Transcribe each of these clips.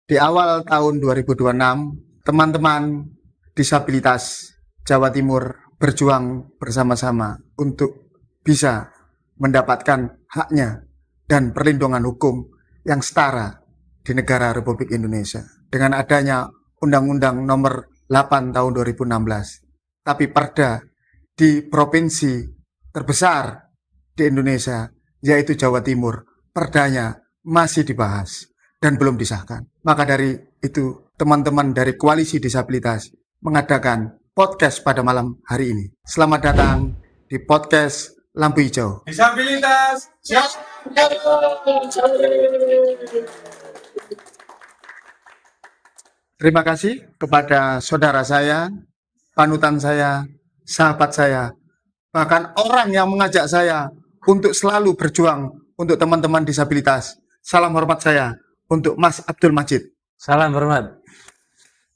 Di awal tahun 2026, teman-teman disabilitas Jawa Timur berjuang bersama-sama untuk bisa mendapatkan haknya dan perlindungan hukum yang setara di negara Republik Indonesia dengan adanya Undang-Undang Nomor 8 Tahun 2016. Tapi perda di provinsi terbesar di Indonesia, yaitu Jawa Timur, perdanya masih dibahas dan belum disahkan. Maka dari itu, teman-teman dari Koalisi Disabilitas mengadakan podcast pada malam hari ini. Selamat datang di podcast Lampu Hijau. Disabilitas siap. Terima kasih kepada saudara saya, panutan saya, sahabat saya, bahkan orang yang mengajak saya untuk selalu berjuang untuk teman-teman disabilitas. Salam hormat saya untuk Mas Abdul Majid. Salam hormat.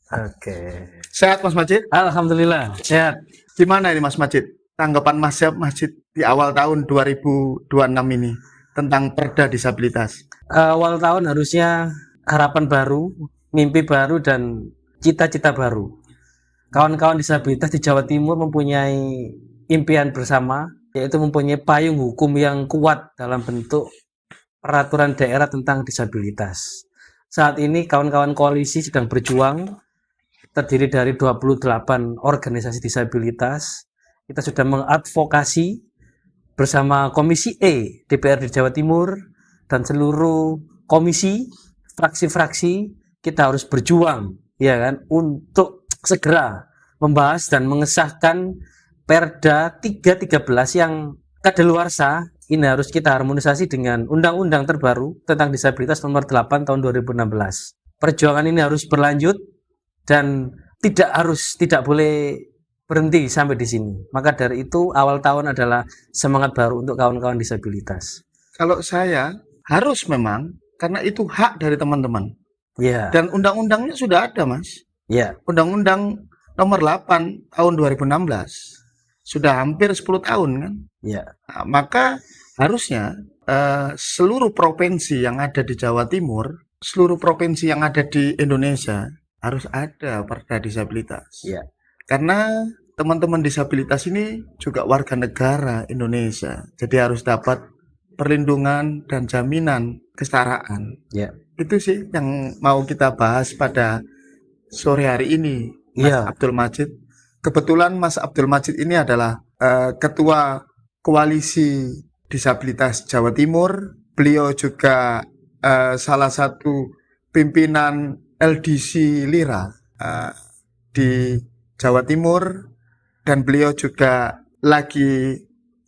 Oke. Sehat Mas Majid? Alhamdulillah sehat. Gimana ini Mas Majid? Tanggapan Mas Majid di awal tahun 2026 ini tentang perda disabilitas. Awal tahun harusnya harapan baru, mimpi baru, dan cita-cita baru. Kawan-kawan disabilitas di Jawa Timur mempunyai impian bersama, yaitu mempunyai payung hukum yang kuat dalam bentuk peraturan daerah tentang disabilitas. Saat ini kawan-kawan koalisi sedang berjuang, terdiri dari 28 organisasi disabilitas. Kita sudah mengadvokasi bersama Komisi E DPRD Jawa Timur dan seluruh komisi, fraksi-fraksi. Kita harus berjuang, ya kan, untuk segera membahas dan mengesahkan Perda 313 yang kadaluarsa. Ini harus kita harmonisasi dengan undang-undang terbaru tentang disabilitas nomor 8 tahun 2016. Perjuangan ini harus berlanjut dan tidak boleh berhenti sampai di sini. Maka dari itu awal tahun adalah semangat baru untuk kawan-kawan disabilitas. Kalau saya harus memang, karena itu hak dari teman-teman. Ya. Dan undang-undangnya sudah ada, Mas. Ya. Undang-undang nomor 8 tahun 2016. Sudah hampir 10 tahun kan? Ya. Nah, maka harusnya seluruh provinsi yang ada di Jawa Timur, seluruh provinsi yang ada di Indonesia harus ada perda disabilitas. Ya. Karena teman-teman disabilitas ini juga warga negara Indonesia. Jadi harus dapat perlindungan dan jaminan kesetaraan. Ya. Itu sih yang mau kita bahas pada sore hari ini, Mas Abdul Majid. Kebetulan Mas Abdul Majid ini adalah Ketua Koalisi Disabilitas Jawa Timur. Beliau juga salah satu pimpinan LDC Lira di Jawa Timur, dan beliau juga lagi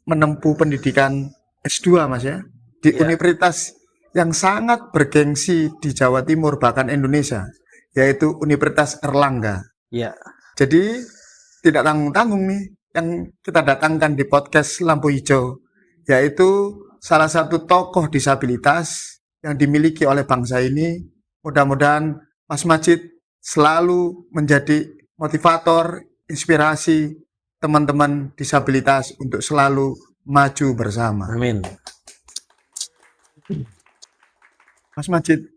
menempuh pendidikan S2, Mas ya, di universitas yang sangat bergengsi di Jawa Timur bahkan Indonesia, yaitu Universitas Erlangga. Ya. Jadi tidak tanggung-tanggung nih yang kita datangkan di podcast Lampu Hijau, yaitu salah satu tokoh disabilitas yang dimiliki oleh bangsa ini. Mudah-mudahan Mas Majid selalu menjadi motivator, inspirasi teman-teman disabilitas untuk selalu maju bersama. Amin. Mas Majid,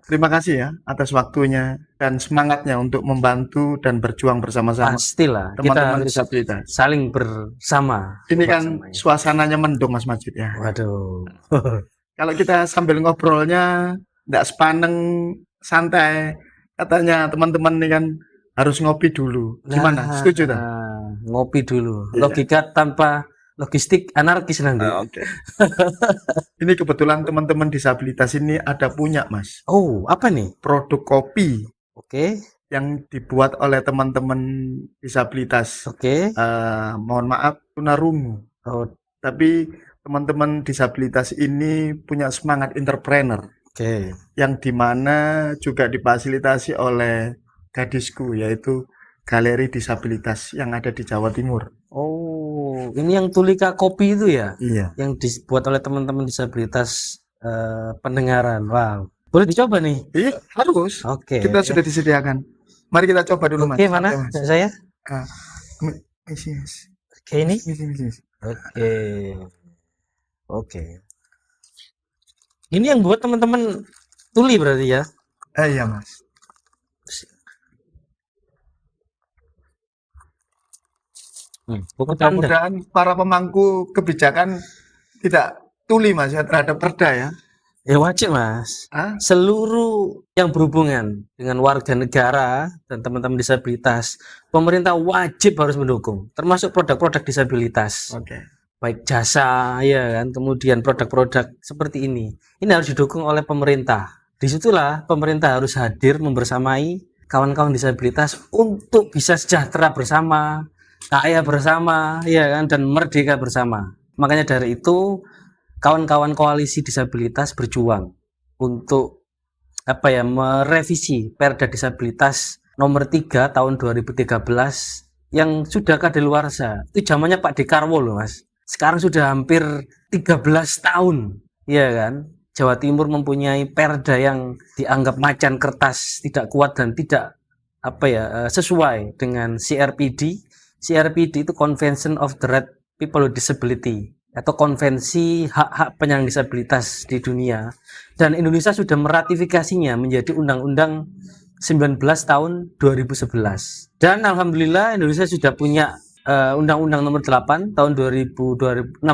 terima kasih ya atas waktunya dan semangatnya untuk membantu dan berjuang bersama-sama. Pastilah, teman-teman kita disabilitas. Saling bersama. Ini kan suasananya mendung, Mas Majid ya. Waduh. Kalau kita sambil ngobrolnya nggak sepaneng, santai. Katanya teman-teman ini kan harus ngopi dulu. Gimana? Setuju tak? Ngopi dulu. Logika tanpa logistik anarkis nanti. Oke. Ini kebetulan teman-teman disabilitas ini ada punya, Mas. Oh, apa nih? Produk kopi. Oke. Yang dibuat oleh teman-teman disabilitas. Oke. Mohon maaf, tunarungu. Oh. Tapi teman-teman disabilitas ini punya semangat entrepreneur. Oke. Yang dimana juga difasilitasi oleh gadisku, yaitu Galeri Disabilitas yang ada di Jawa Timur. Oh, ini yang Tulika Kopi itu ya? Iya. Yang dibuat oleh teman-teman disabilitas pendengaran. Wow. Boleh dicoba nih? Iya, harus. Oke. Kita sudah disediakan. Mari kita coba dulu, Mas. Oke, mana? Mas. Saya? Oke, ini? Oke. Oke. Ini yang buat teman-teman Tuli berarti ya? Iya Mas. Buku Anda. Mudah-mudahan para pemangku kebijakan tidak tuli Mas ya terhadap perda ya. Ya wajib Mas. Ah, Seluruh yang berhubungan dengan warga negara dan teman-teman disabilitas, pemerintah wajib harus mendukung, termasuk produk-produk disabilitas. oke. Baik jasa ya kan, kemudian produk-produk seperti ini harus didukung oleh pemerintah. Disitulah pemerintah harus hadir membersamai kawan-kawan disabilitas untuk bisa sejahtera bersama, kaya bersama ya kan, dan merdeka bersama. Makanya dari itu kawan-kawan koalisi disabilitas berjuang untuk merevisi Perda Disabilitas nomor 3 tahun 2013 yang sudah kadaluarsa. Itu zamannya Pak Dekarwo loh Mas. Sekarang sudah hampir 13 tahun, ya kan? Jawa Timur mempunyai perda yang dianggap macan kertas, tidak kuat dan tidak sesuai dengan CRPD. CRPD itu Convention of the Right People with Disability atau konvensi hak-hak penyandang disabilitas di dunia, dan Indonesia sudah meratifikasinya menjadi Undang-Undang 19 tahun 2011. Dan alhamdulillah Indonesia sudah punya Undang-Undang nomor 8 tahun 2016.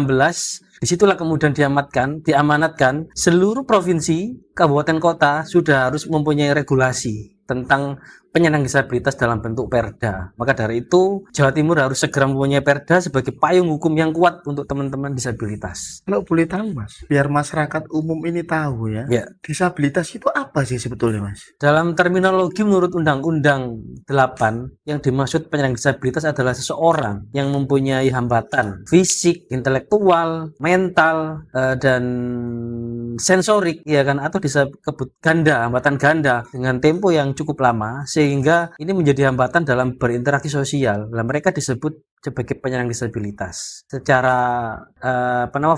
Disitulah kemudian diamanatkan seluruh provinsi, kabupaten kota sudah harus mempunyai regulasi tentang penyandang disabilitas dalam bentuk perda. Maka dari itu Jawa Timur harus segera mempunyai perda sebagai payung hukum yang kuat untuk teman-teman disabilitas. Kalau boleh tahu Mas, biar masyarakat umum ini tahu ya. Ya. Disabilitas itu apa sih sebetulnya Mas? Dalam terminologi menurut Undang-Undang 8, yang dimaksud penyandang disabilitas adalah seseorang yang mempunyai hambatan fisik, intelektual, mental, dan sensorik ya kan, atau hambatan ganda dengan tempo yang cukup lama sehingga ini menjadi hambatan dalam berinteraksi sosial. Nah, mereka disebut sebagai penyandang disabilitas. Secara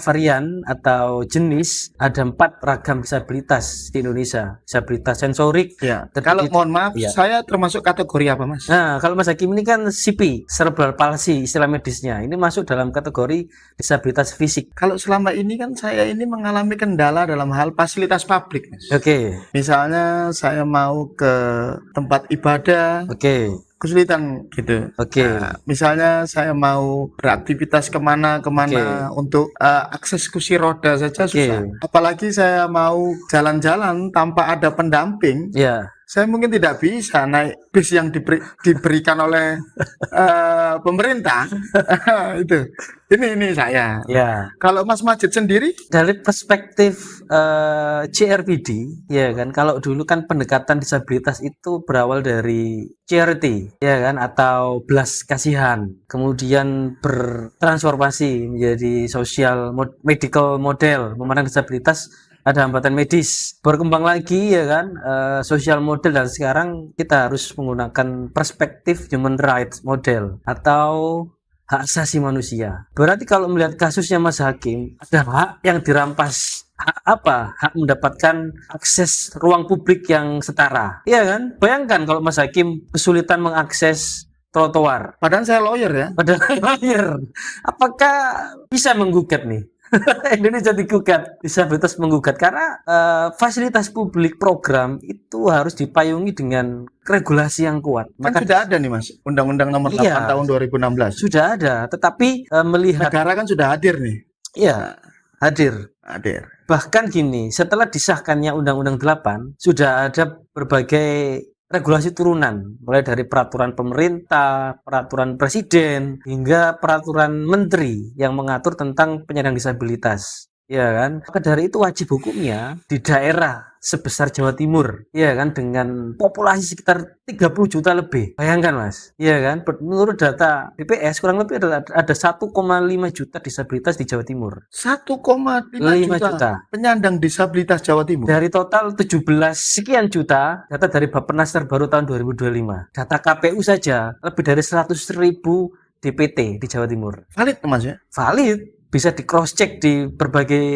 varian atau jenis ada 4 ragam disabilitas di Indonesia. Disabilitas sensorik. Ya. Kalau mohon maaf, ya. Saya termasuk kategori apa Mas? Nah, kalau Mas Hakim ini kan CP, cerebral palsy istilah medisnya. Ini masuk dalam kategori disabilitas fisik. Kalau selama ini kan saya ini mengalami kendala dalam hal fasilitas publik Mas. Oke. Misalnya saya mau ke tempat ibadah. Oke. Kesulitan gitu. Oke. Nah, misalnya saya mau beraktivitas kemana untuk akses kursi roda saja susah. Apalagi saya mau jalan-jalan tanpa ada pendamping. Ya. Saya mungkin tidak bisa naik bis yang diberikan oleh pemerintah. Itu. Ini saya. Ya. Kalau Mas Majid sendiri dari perspektif CRPD, ya kan, kalau dulu kan pendekatan disabilitas itu berawal dari charity, ya kan, atau belas kasihan, kemudian bertransformasi menjadi medical model memandang disabilitas ada hambatan medis, berkembang lagi ya kan, social model, dan sekarang kita harus menggunakan perspektif human rights model atau hak asasi manusia. Berarti kalau melihat kasusnya Mas Hakim, ada hak yang dirampas. Hak mendapatkan akses ruang publik yang setara. Iya kan? Bayangkan kalau Mas Hakim kesulitan mengakses trotoar. Padahal saya lawyer ya. Padahal lawyer. Apakah bisa menggugat nih? Indonesia digugat, disabilitas menggugat karena fasilitas publik program itu harus dipayungi dengan regulasi yang kuat. Kan sudah ada nih Mas, Undang-Undang nomor 8 tahun 2016. Sudah ada, tetapi melihat negara kan sudah hadir nih. Iya, hadir. Bahkan gini, setelah disahkannya Undang-Undang 8, sudah ada berbagai regulasi turunan, mulai dari peraturan pemerintah, peraturan presiden, hingga peraturan menteri yang mengatur tentang penyandang disabilitas. Ya kan? Maka dari itu wajib hukumnya di daerah sebesar Jawa Timur, ya kan, dengan populasi sekitar 30 juta lebih. Bayangkan Mas, ya kan? Menurut data BPS kurang lebih ada 1,5 juta disabilitas di Jawa Timur. 1,5 juta penyandang disabilitas Jawa Timur. Dari total 17 sekian juta, data dari Bappenas terbaru tahun 2025. Data KPU saja lebih dari 100.000 DPT di Jawa Timur. Valid Mas ya? Valid. Bisa di cross check di berbagai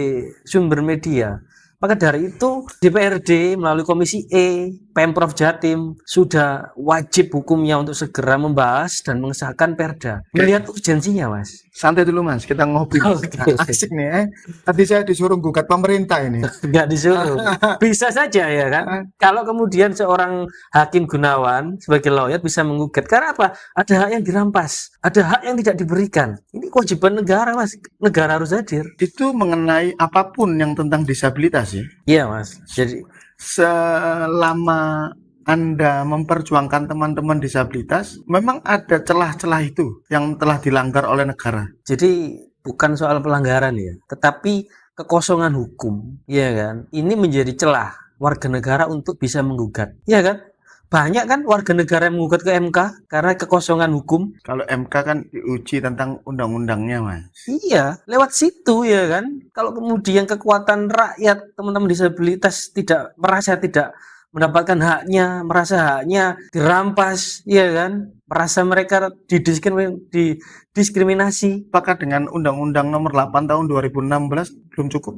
sumber media. Maka dari itu DPRD melalui Komisi E Pemprov Jatim sudah wajib hukumnya untuk segera membahas dan mengesahkan Perda. Melihat urgensinya, Mas. Santai dulu Mas, kita ngopi. Oke. Asik nih Tadi saya disuruh gugat pemerintah ini. Nggak disuruh. Bisa saja ya kan. Kalau kemudian seorang Hakim Gunawan sebagai lawyer bisa menggugat. Karena apa? Ada hak yang dirampas. Ada hak yang tidak diberikan. Ini kewajiban negara, Mas. Negara harus hadir. Itu mengenai apapun yang tentang disabilitas ya. Iya, Mas. Jadi Selama Anda memperjuangkan teman-teman disabilitas, memang ada celah-celah itu yang telah dilanggar oleh negara. Jadi bukan soal pelanggaran ya, tetapi kekosongan hukum, ya kan? Ini menjadi celah warga negara untuk bisa menggugat, ya kan? Banyak kan warga negara yang menggugat ke MK karena kekosongan hukum. Kalau MK kan diuji tentang undang-undangnya, Mas. Iya, lewat situ ya kan. Kalau kemudian kekuatan rakyat, teman-teman disabilitas merasa tidak mendapatkan haknya, merasa haknya dirampas, ya kan? Merasa mereka didiskriminasi. Apakah dengan Undang-Undang Nomor 8 Tahun 2016 belum cukup?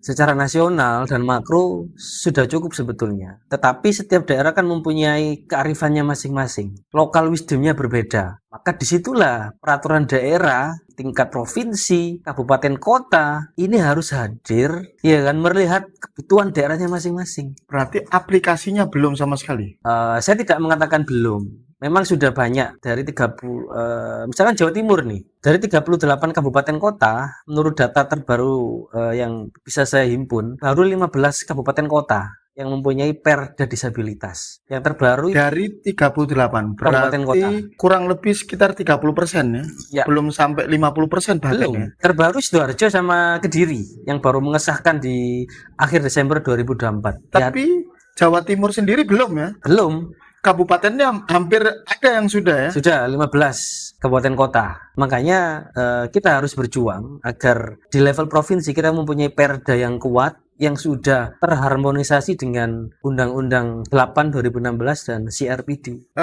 Secara nasional dan makro sudah cukup sebetulnya. Tetapi setiap daerah kan mempunyai kearifannya masing-masing. Lokal wisdomnya berbeda. Maka disitulah peraturan daerah tingkat provinsi, kabupaten, kota ini harus hadir, ya kan, melihat kebutuhan daerahnya masing-masing. Berarti aplikasinya belum sama sekali. Saya tidak mengatakan belum. Memang sudah banyak dari 30, misalkan Jawa Timur nih, dari 38 kabupaten kota, menurut data terbaru yang bisa saya himpun, baru 15 kabupaten kota yang mempunyai perda disabilitas. Yang terbaru dari 38, kabupaten kota. Berarti kurang lebih sekitar 30% ya. Ya. Belum sampai 50% bahkan Belum. ya. Terbaru Sidoarjo sama Kediri yang baru mengesahkan di akhir Desember 2024. Tapi Jawa Timur sendiri belum ya. Belum. Kabupatennya hampir ada yang sudah ya. Sudah 15 kabupaten kota. Makanya kita harus berjuang agar di level provinsi kita mempunyai perda yang kuat, yang sudah terharmonisasi dengan Undang-Undang 8 2016 dan CRPD.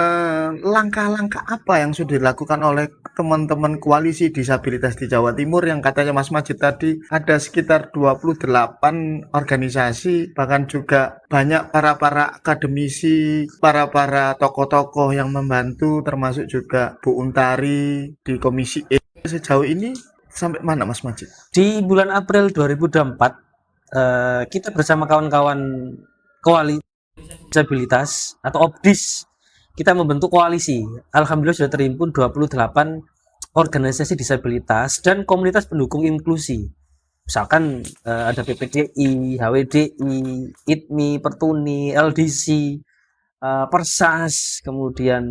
Langkah-langkah apa yang sudah dilakukan oleh teman-teman koalisi disabilitas di Jawa Timur yang katanya Mas Majid tadi ada sekitar 28 organisasi, bahkan juga banyak para akademisi, para tokoh-tokoh yang membantu, termasuk juga Bu Untari di Komisi E. Sejauh ini sampai mana Mas Majid? Di bulan April 2024 kita bersama kawan-kawan koalisi disabilitas atau OBDIS, kita membentuk koalisi. Alhamdulillah sudah terhimpun 28 organisasi disabilitas dan komunitas pendukung inklusi. Misalkan ada PPDI, HWDI, ITMI, Pertuni, LDC, Persas, kemudian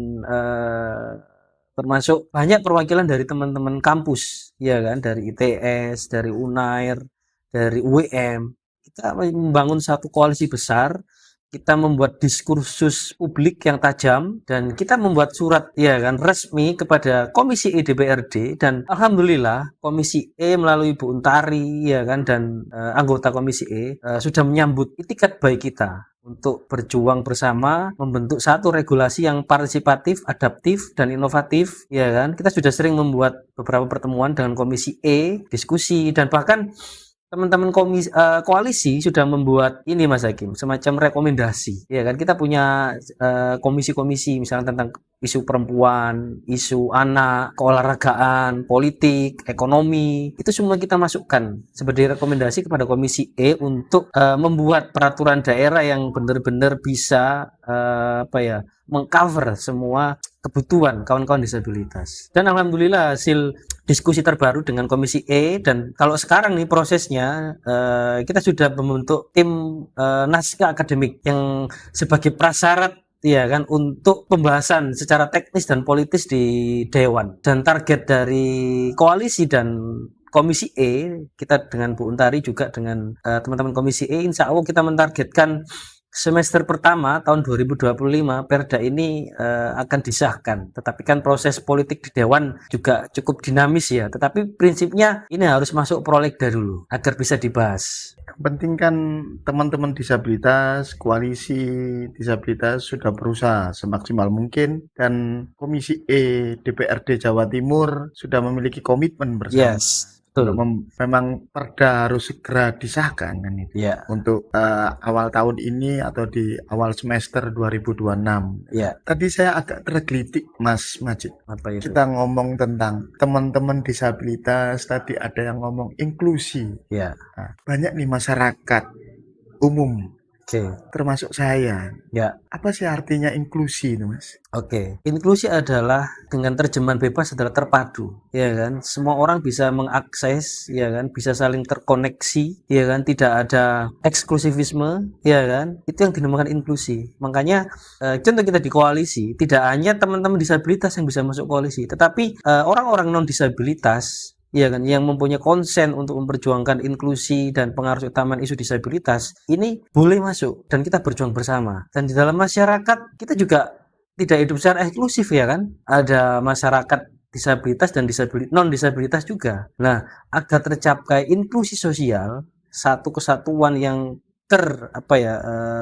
termasuk banyak perwakilan dari teman-teman kampus, ya kan, dari ITS, dari Unair, dari UWM. Kita membangun satu koalisi besar, kita membuat diskursus publik yang tajam, dan kita membuat surat, ya kan, resmi kepada Komisi E DPRD, dan alhamdulillah Komisi E melalui Bu Untari, ya kan, dan anggota Komisi E sudah menyambut itikat baik kita untuk berjuang bersama membentuk satu regulasi yang partisipatif, adaptif, dan inovatif, ya kan. Kita sudah sering membuat beberapa pertemuan dengan Komisi E, diskusi, dan bahkan teman-teman koalisi sudah membuat ini Mas Hakim, semacam rekomendasi, ya kan. Kita punya komisi-komisi misalnya tentang isu perempuan, isu anak, keolahragaan, politik, ekonomi, itu semua kita masukkan sebagai rekomendasi kepada Komisi E untuk membuat peraturan daerah yang benar-benar bisa mengcover semua kebutuhan kawan-kawan disabilitas. Dan alhamdulillah hasil diskusi terbaru dengan Komisi E, dan kalau sekarang nih prosesnya kita sudah membentuk tim naskah akademik yang sebagai prasyarat, ya kan, untuk pembahasan secara teknis dan politis di Dewan. Dan target dari koalisi dan Komisi E, kita dengan Bu Untari juga dengan teman-teman Komisi E, insya Allah kita mentargetkan semester pertama tahun 2025 Perda ini akan disahkan. Tetapi kan proses politik di Dewan juga cukup dinamis ya. Tetapi prinsipnya ini harus masuk prolegda dulu agar bisa dibahas. Yang penting kan teman-teman disabilitas, koalisi disabilitas sudah berusaha semaksimal mungkin, dan Komisi E DPRD Jawa Timur sudah memiliki komitmen bersama. Yes. Betul. Memang perda harus segera disahkan kan itu. Ya, Untuk awal tahun ini atau di awal semester 2026. ya. Tadi saya agak tergelitik Mas Majid. Apa itu? Kita ngomong tentang teman-teman disabilitas, tadi ada yang ngomong inklusi. Ya, Nah, banyak nih masyarakat umum, oke. termasuk saya. Ya, Apa sih artinya inklusi itu, Mas? oke. Inklusi adalah dengan terjemahan bebas adalah terpadu, ya kan? Semua orang bisa mengakses, ya kan? Bisa saling terkoneksi, ya kan? Tidak ada eksklusivisme, ya kan? Itu yang dinamakan inklusi. Makanya contoh kita di koalisi, tidak hanya teman-teman disabilitas yang bisa masuk koalisi, tetapi orang-orang non disabilitas, ya kan, yang mempunyai konsen untuk memperjuangkan inklusi dan pengaruh utamaan isu disabilitas ini boleh masuk dan kita berjuang bersama. Dan di dalam masyarakat kita juga tidak hidup secara eksklusif, ya kan, ada masyarakat disabilitas dan non disabilitas juga. Nah, agar tercapai inklusi sosial, satu kesatuan yang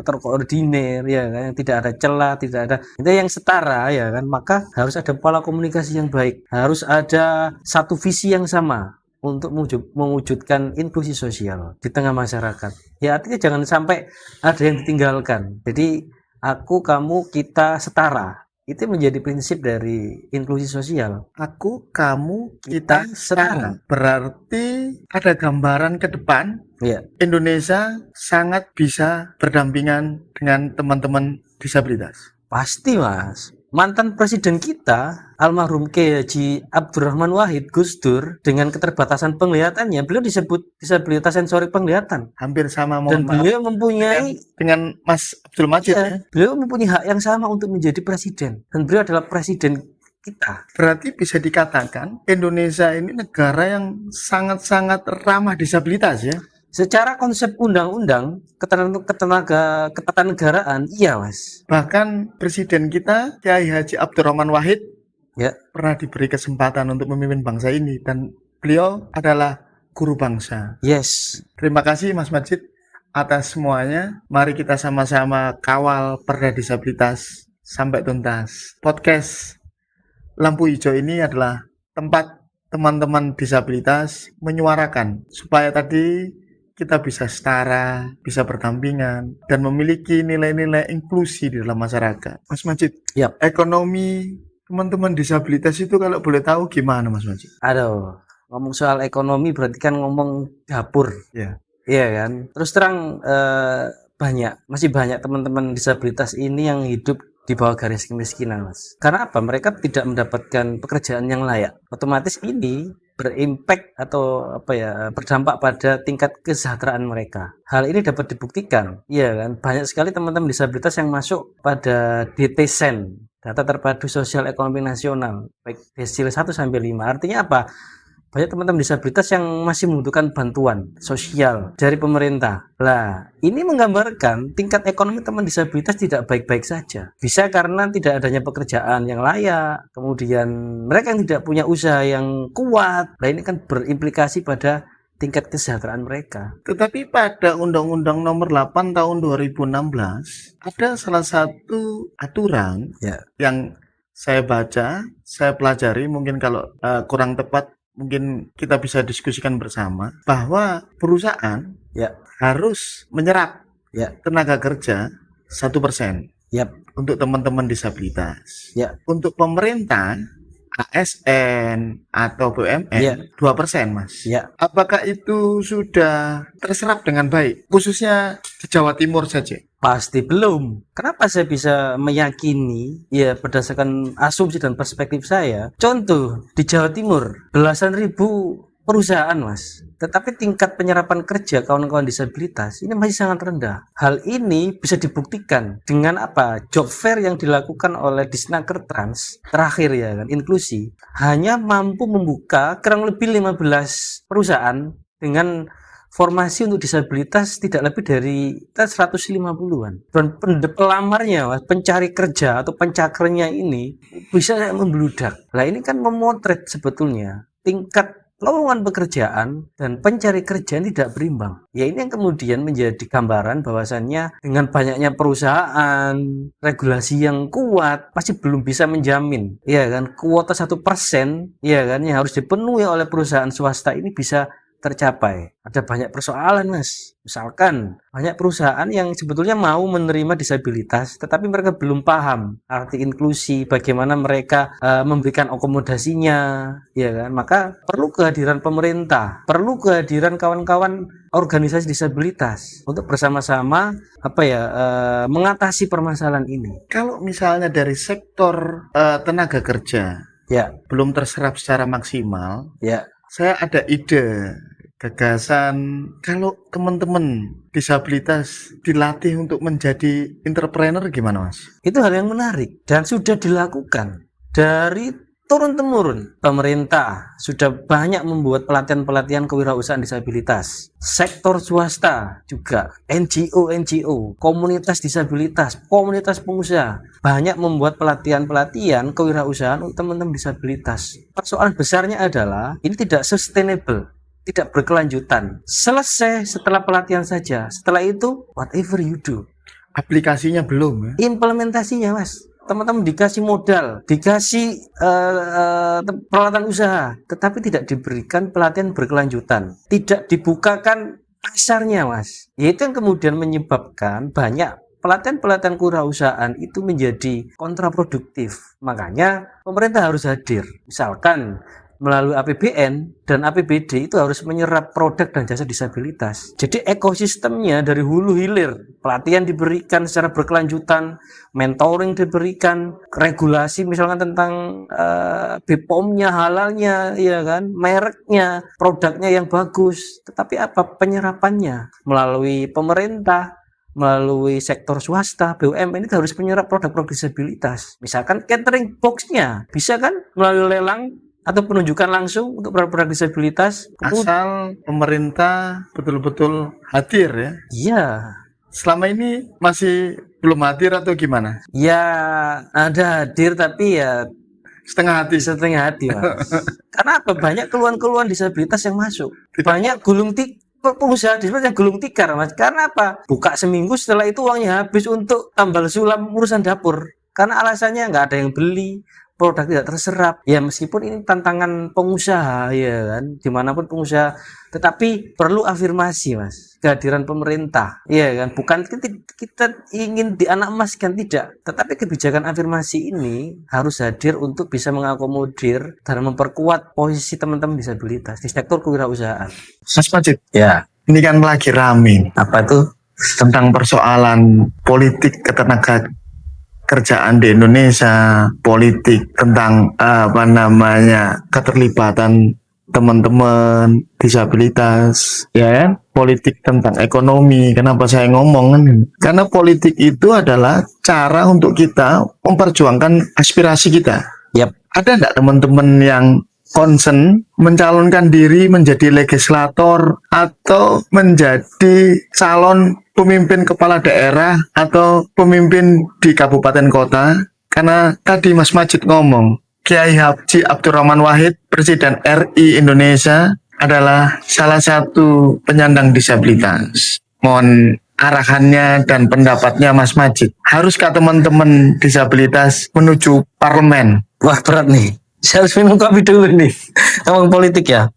terkoordinir, ya kan, yang tidak ada celah, tidak ada itu yang setara, ya kan, maka harus ada pola komunikasi yang baik, harus ada satu visi yang sama untuk mewujudkan inklusi sosial di tengah masyarakat. Ya, artinya jangan sampai ada yang ditinggalkan. Jadi aku, kamu, kita setara. Itu menjadi prinsip dari inklusi sosial. Aku, kamu, kita setara. Berarti ada gambaran ke depan Ya, Indonesia sangat bisa berdampingan dengan teman-teman disabilitas. pasti Mas. Mantan presiden kita, almarhum Kiai Haji Abdurrahman Wahid Gus Dur, dengan keterbatasan penglihatannya, beliau disebut disabilitas sensorik penglihatan. Hampir sama, Dan mohon maaf, beliau mempunyai dengan Mas Abdul Majid ya. beliau mempunyai hak yang sama untuk menjadi presiden. Dan beliau adalah presiden kita. Berarti bisa dikatakan Indonesia ini negara yang sangat-sangat ramah disabilitas ya. Secara konsep undang-undang ketatanegaraan, iya Mas. Bahkan presiden kita Kiai Haji Abdurrahman Wahid Ya, pernah diberi kesempatan untuk memimpin bangsa ini dan beliau adalah guru bangsa. yes. Terima kasih Mas Majid atas semuanya. Mari kita sama-sama kawal perda disabilitas sampai tuntas. Podcast Lampu Hijau ini adalah tempat teman-teman disabilitas menyuarakan supaya tadi kita bisa setara, bisa berdampingan, dan memiliki nilai-nilai inklusi di dalam masyarakat. Mas Majid, Yap. ekonomi teman-teman disabilitas itu kalau boleh tahu gimana Mas Majid? Aduh, ngomong soal ekonomi berarti kan ngomong dapur. Ya. Iya kan? Terus terang masih banyak teman-teman disabilitas ini yang hidup di bawah garis kemiskinan, Mas. Karena apa? Mereka tidak mendapatkan pekerjaan yang layak. Otomatis ini berimpact atau berdampak pada tingkat kesejahteraan mereka. Hal ini dapat dibuktikan, iya kan? Banyak sekali teman-teman disabilitas yang masuk pada DTSEN, data terpadu sosial ekonomi nasional, baik desil 1 sampai 5. Artinya apa? Banyak teman-teman disabilitas yang masih membutuhkan bantuan sosial dari pemerintah. Lah, ini menggambarkan tingkat ekonomi teman disabilitas tidak baik-baik saja. Bisa karena tidak adanya pekerjaan yang layak, kemudian mereka yang tidak punya usaha yang kuat. Nah, ini kan berimplikasi pada tingkat kesejahteraan mereka. Tetapi pada Undang-Undang Nomor 8 Tahun 2016 ada salah satu aturan yang saya baca, saya pelajari, mungkin kalau kurang tepat mungkin kita bisa diskusikan bersama, bahwa perusahaan harus menyerap tenaga kerja 1% untuk teman-teman disabilitas. Untuk pemerintah, ASN atau BUMN 2%, Mas. Apakah itu sudah terserap dengan baik, khususnya di Jawa Timur saja? Pasti belum. Kenapa saya bisa meyakini? Ya, berdasarkan asumsi dan perspektif saya. Contoh, di Jawa Timur, belasan ribu perusahaan, Mas. Tetapi tingkat penyerapan kerja kawan-kawan disabilitas ini masih sangat rendah. Hal ini bisa dibuktikan dengan apa? Job fair yang dilakukan oleh Disnaker Trans terakhir, ya kan, inklusi, hanya mampu membuka kurang lebih 15 perusahaan dengan formasi untuk disabilitas tidak lebih dari 150-an. Dan pelamarnya, Mas, pencari kerja atau pencakernya ini bisa membludak. Nah, ini kan memotret sebetulnya tingkat lowongan pekerjaan dan pencari kerja tidak berimbang. Ya ini yang kemudian menjadi gambaran bahwasannya dengan banyaknya perusahaan, regulasi yang kuat pasti belum bisa menjamin, ya kan, kuota 1%, ya kan, yang harus dipenuhi oleh perusahaan swasta ini bisa tercapai. Ada banyak persoalan, Mas. Misalkan banyak perusahaan yang sebetulnya mau menerima disabilitas, tetapi mereka belum paham arti inklusi, bagaimana mereka memberikan akomodasinya, ya kan? Maka perlu kehadiran pemerintah, perlu kehadiran kawan-kawan organisasi disabilitas untuk bersama-sama mengatasi permasalahan ini. Kalau misalnya dari sektor tenaga kerja Ya, belum terserap secara maksimal, ya. saya ada ide, gagasan, kalau teman-teman disabilitas dilatih untuk menjadi entrepreneur gimana, Mas? Itu hal yang menarik dan sudah dilakukan dari turun-temurun. Pemerintah sudah banyak membuat pelatihan-pelatihan kewirausahaan disabilitas. Sektor swasta juga, NGO, komunitas disabilitas, komunitas pengusaha banyak membuat pelatihan-pelatihan kewirausahaan untuk teman-teman disabilitas. Persoalan besarnya adalah ini tidak sustainable, tidak berkelanjutan. Selesai setelah pelatihan saja. Setelah itu whatever you do. Aplikasinya belum ya? Implementasinya, Mas. Teman-teman dikasih modal, dikasih peralatan usaha, tetapi tidak diberikan pelatihan berkelanjutan, tidak dibukakan pasarnya, Mas. Yaitu yang kemudian menyebabkan banyak pelatihan-pelatihan kewirausahaan itu menjadi kontraproduktif. Makanya pemerintah harus hadir. Misalkan melalui APBN dan APBD itu harus menyerap produk dan jasa disabilitas. Jadi ekosistemnya dari hulu hilir, pelatihan diberikan secara berkelanjutan, mentoring diberikan, regulasi misalkan tentang BPOM-nya, halalnya, ya kan, mereknya, produknya yang bagus. Tetapi apa penyerapannya melalui pemerintah, melalui sektor swasta, BUMN ini harus menyerap produk-produk disabilitas. Misalkan catering box-nya bisa kan melalui lelang atau penunjukan langsung untuk produk-produk disabilitas. Asal pemerintah betul-betul hadir ya. Iya. Selama ini masih belum hadir atau gimana? Ya ada hadir tapi ya Setengah hati. setengah hati, Mas. Karena apa? Banyak keluhan-keluhan disabilitas yang masuk. Banyak pengusaha disabilitas yang gulung tikar, Mas. Karena apa? Buka seminggu, setelah itu uangnya habis untuk tambal sulam urusan dapur. Karena alasannya nggak ada yang beli, produk tidak terserap. Ya meskipun ini tantangan pengusaha, ya kan, dimanapun pengusaha, tetapi perlu afirmasi, Mas, kehadiran pemerintah, ya kan. Bukan kita ingin dianakmaskan, tidak, tetapi kebijakan afirmasi ini harus hadir untuk bisa mengakomodir dan memperkuat posisi teman-teman disabilitas di sektor kewirausahaan. Mas Majid, Ya, ini kan lagi rame apa itu? tentang persoalan politik ketenaga kerjaan di Indonesia, politik tentang keterlibatan teman-teman disabilitas, ya kan? Politik tentang ekonomi. Kenapa saya ngomong kan? Karena politik itu adalah cara untuk kita memperjuangkan aspirasi kita. Yap. Ada enggak teman-teman yang concern mencalonkan diri menjadi legislator atau menjadi calon pemimpin kepala daerah atau pemimpin di kabupaten kota? Karena tadi Mas Majid ngomong, Kiai Haji Abdurrahman Wahid, Presiden RI Indonesia, adalah salah satu penyandang disabilitas. Mohon arahannya dan pendapatnya Mas Majid. Haruskah teman-teman disabilitas menuju parlemen? Wah, berat nih. Saya harus minum kopi dulu nih. Ngomong politik ya.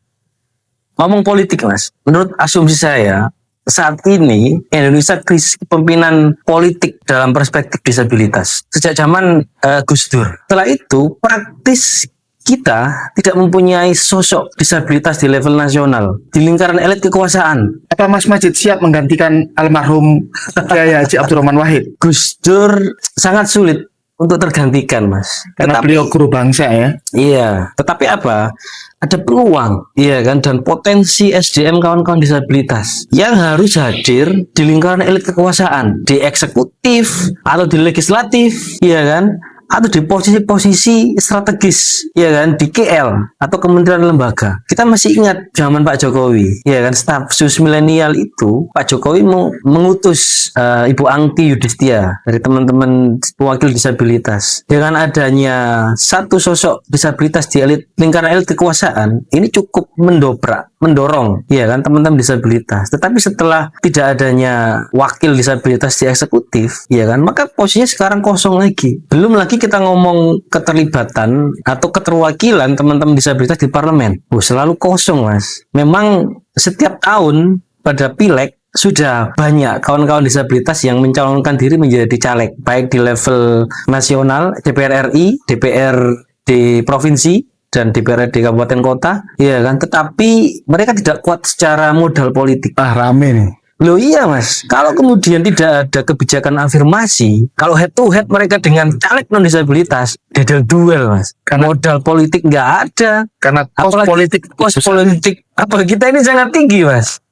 Ngomong politik, Mas. Menurut asumsi saya, saat ini Indonesia krisis kepemimpinan politik dalam perspektif disabilitas. Sejak zaman Gus Dur. Setelah itu, praktis kita tidak mempunyai sosok disabilitas di level nasional, di lingkaran elit kekuasaan. Apa Mas Majid siap menggantikan almarhum Kiai Haji Abdurrahman Wahid? Gus Dur sangat sulit untuk tergantikan, Mas. Karena beliau guru bangsa ya. Iya, tetapi apa? Ada peluang, iya kan, dan potensi SDM kawan-kawan disabilitas yang harus hadir di lingkaran elit kekuasaan, di eksekutif atau di legislatif, iya kan, atau di posisi-posisi strategis, ya kan, di KL atau kementerian lembaga. Kita masih ingat zaman Pak Jokowi, ya kan, stafsus milenial itu Pak Jokowi mengutus Ibu Angki Yudhistia dari teman-teman pewakil disabilitas. Dengan adanya satu sosok disabilitas di lingkaran elit kekuasaan, ini cukup mendorong, ya kan, teman-teman disabilitas. Tetapi setelah tidak adanya wakil disabilitas di eksekutif, ya kan, maka posisinya sekarang kosong lagi. Belum lagi kita ngomong keterlibatan atau keterwakilan teman-teman disabilitas di parlemen. Selalu kosong, Mas. Memang setiap tahun pada pileg sudah banyak kawan-kawan disabilitas yang mencalonkan diri menjadi caleg, baik di level nasional, DPR RI, DPR di provinsi, dan DPRD kabupaten kota, ya kan. Tetapi mereka tidak kuat secara modal politik. Rame nih. Loh iya, Mas, kalau kemudian tidak ada kebijakan afirmasi, kalau head to head mereka dengan caleg non disabilitas, dedel duel, Mas. Karena modal politik nggak ada. Karena kos politik apa kita ini sangat tinggi, Mas.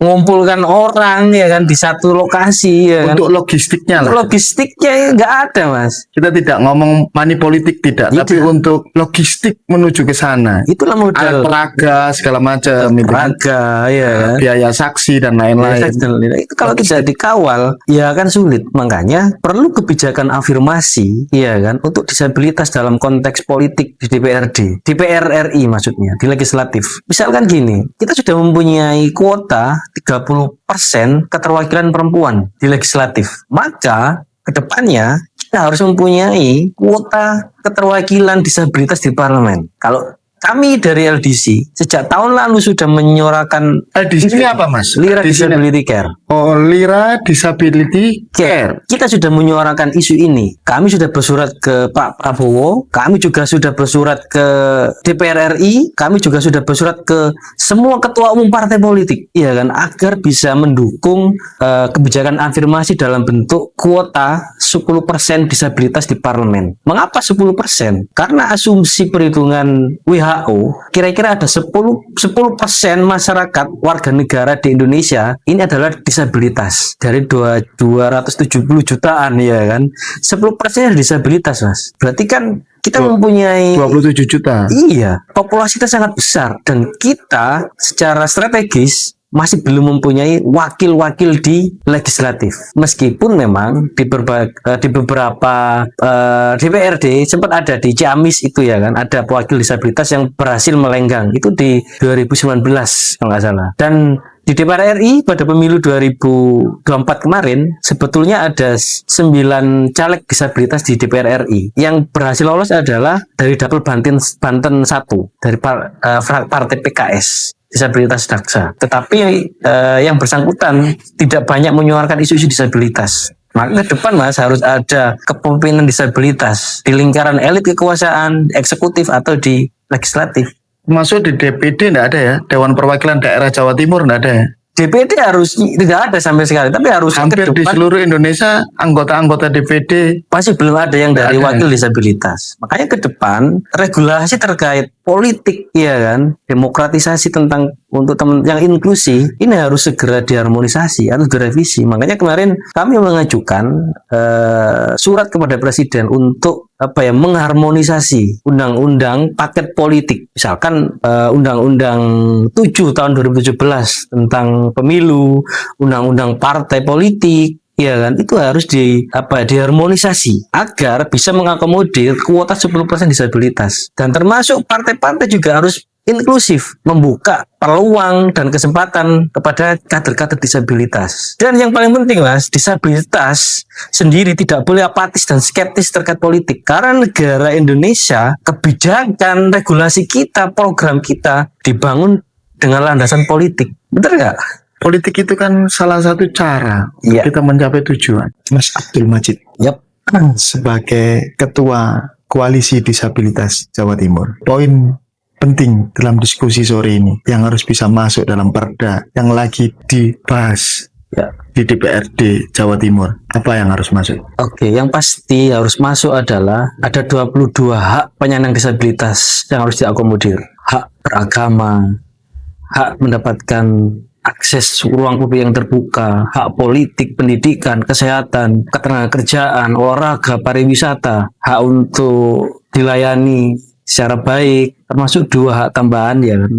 Mengumpulkan orang, ya kan, di satu lokasi, ya kan. Untuk logistiknya lah. Logistiknya nggak ada, Mas. Kita tidak ngomong money politik tapi untuk logistik menuju ke sana. Itulah modal. Peraga segala macam, peraga, ya kan. Biaya saksi dan lain-lain. Itu kalau tidak dikawal, ya kan sulit. Makanya perlu kebijakan afirmasi, ya kan, untuk disabilitas dalam konteks politik di DPRD, DPR RI maksudnya, di legislatif. Misalkan gini, kita sudah mempunyai kuota 30% keterwakilan perempuan di legislatif. Maka kedepannya kita harus mempunyai kuota keterwakilan disabilitas di parlemen. Kalau kami dari LDC sejak tahun lalu sudah menyuarakan LDC ini apa, Mas? Lira Disability Care. Oh, Lira Disability Care. Kita sudah menyuarakan isu ini. Kami sudah bersurat ke Pak Prabowo, kami juga sudah bersurat ke DPR RI, kami juga sudah bersurat ke semua ketua umum partai politik, ya kan, agar bisa mendukung kebijakan afirmasi dalam bentuk kuota 10% disabilitas di parlemen. Mengapa 10%? Karena asumsi perhitungan WHO kira-kira ada 10% masyarakat warga negara di Indonesia ini adalah disabilitas dari 270 jutaan, ya kan. 10% disabilitas, Mas. Berarti kan kita mempunyai 27 juta. Iya, populasi kita sangat besar dan kita secara strategis masih belum mempunyai wakil-wakil di legislatif. Meskipun memang di beberapa DPRD sempat ada di Ciamis itu, ya kan, ada pewakil disabilitas yang berhasil melenggang itu di 2019 kalau nggak salah. Dan di DPR RI pada pemilu 2024 kemarin sebetulnya ada 9 caleg disabilitas di DPR RI. Yang berhasil lolos adalah dari dapil Banten 1 dari partai PKS. Disabilitas Daksa. Tetapi yang bersangkutan tidak banyak menyuarakan isu-isu disabilitas. Maka ke depan, Mas, harus ada kepemimpinan disabilitas di lingkaran elit kekuasaan, eksekutif atau di legislatif. Masuk di DPD enggak ada ya? Dewan Perwakilan Daerah Jawa Timur enggak ada ya? DPD harus tidak ada sampai sekarang, tapi harus hampir di seluruh Indonesia anggota-anggota DPD masih belum ada yang dari wakil disabilitas. Makanya ke depan regulasi terkait politik, ya kan, demokratisasi tentang untuk teman yang inklusi ini harus segera diharmonisasi atau direvisi. Makanya kemarin kami mengajukan surat kepada Presiden untuk mengharmonisasi undang-undang paket politik. Misalkan Undang-Undang 7 tahun 2017 tentang pemilu, undang-undang partai politik, ya kan, itu harus diharmonisasi agar bisa mengakomodir kuota 10% disabilitas. Dan termasuk partai-partai juga harus inklusif, membuka peluang dan kesempatan kepada kader-kader disabilitas. Dan yang paling penting, Mas, disabilitas sendiri tidak boleh apatis dan skeptis terkait politik. Karena negara Indonesia, kebijakan, regulasi kita, program kita dibangun dengan landasan politik. Betul nggak? Politik itu kan salah satu cara kita mencapai tujuan. Mas Abdul Majid, sebagai Ketua Koalisi Disabilitas Jawa Timur, poin penting dalam diskusi sore ini yang harus bisa masuk dalam perda yang lagi dibahas di DPRD Jawa Timur, apa yang harus masuk? Oke, yang pasti harus masuk adalah ada 22 hak penyandang disabilitas yang harus diakomodir. Hak beragama, hak mendapatkan akses ruang publik yang terbuka, hak politik, pendidikan, kesehatan, ketenagakerjaan, olahraga, pariwisata, hak untuk dilayani secara baik, termasuk 2 hak tambahan ya kan,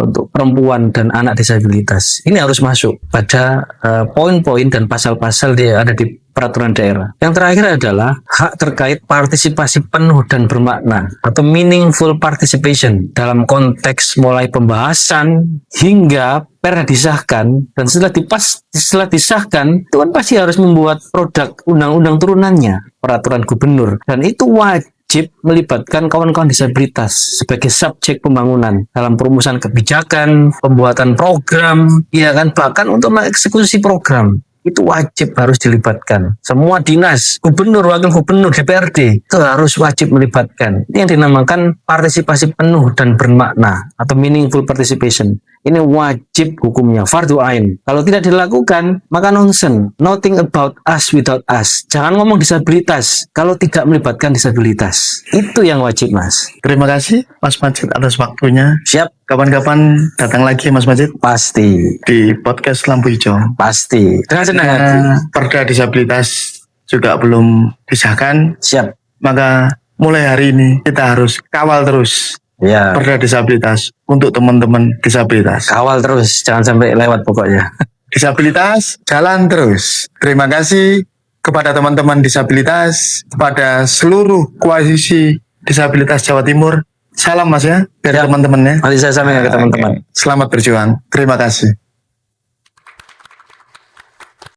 untuk perempuan dan anak disabilitas. Ini harus masuk pada poin-poin dan pasal-pasal yang ada di peraturan daerah. Yang terakhir adalah hak terkait partisipasi penuh dan bermakna atau meaningful participation dalam konteks mulai pembahasan hingga perda disahkan, dan setelah disahkan itu kan pasti harus membuat produk undang-undang turunannya, peraturan gubernur, dan itu wajib melibatkan kawan-kawan disabilitas sebagai subjek pembangunan dalam perumusan kebijakan, pembuatan program, ya kan, bahkan untuk mengeksekusi program. Itu wajib harus dilibatkan. Semua dinas, gubernur, wakil gubernur, DPRD itu harus wajib melibatkan. Ini yang dinamakan partisipasi penuh dan bermakna atau meaningful participation. Ini wajib hukumnya, fardhu ain. Kalau tidak dilakukan, maka nonsen. Nothing about us without us. Jangan ngomong disabilitas kalau tidak melibatkan disabilitas. Itu yang wajib, Mas. Terima kasih Mas Majid atas waktunya. Siap? Kapan-kapan datang lagi Mas Majid Pasti. di podcast Lampu Hijau. Pasti. Dengan senang hati. Perda disabilitas juga belum disahkan, Siap. maka mulai hari ini kita harus kawal terus Ya. perda disabilitas untuk teman-teman disabilitas. Kawal terus, jangan sampai lewat pokoknya. Disabilitas jalan terus. Terima kasih kepada teman-teman disabilitas, kepada seluruh koalisi disabilitas Jawa Timur. Salam Mas ya dari Ya. teman-temannya. Nanti saya sampaikan ke teman-teman. Selamat berjuang. Terima kasih.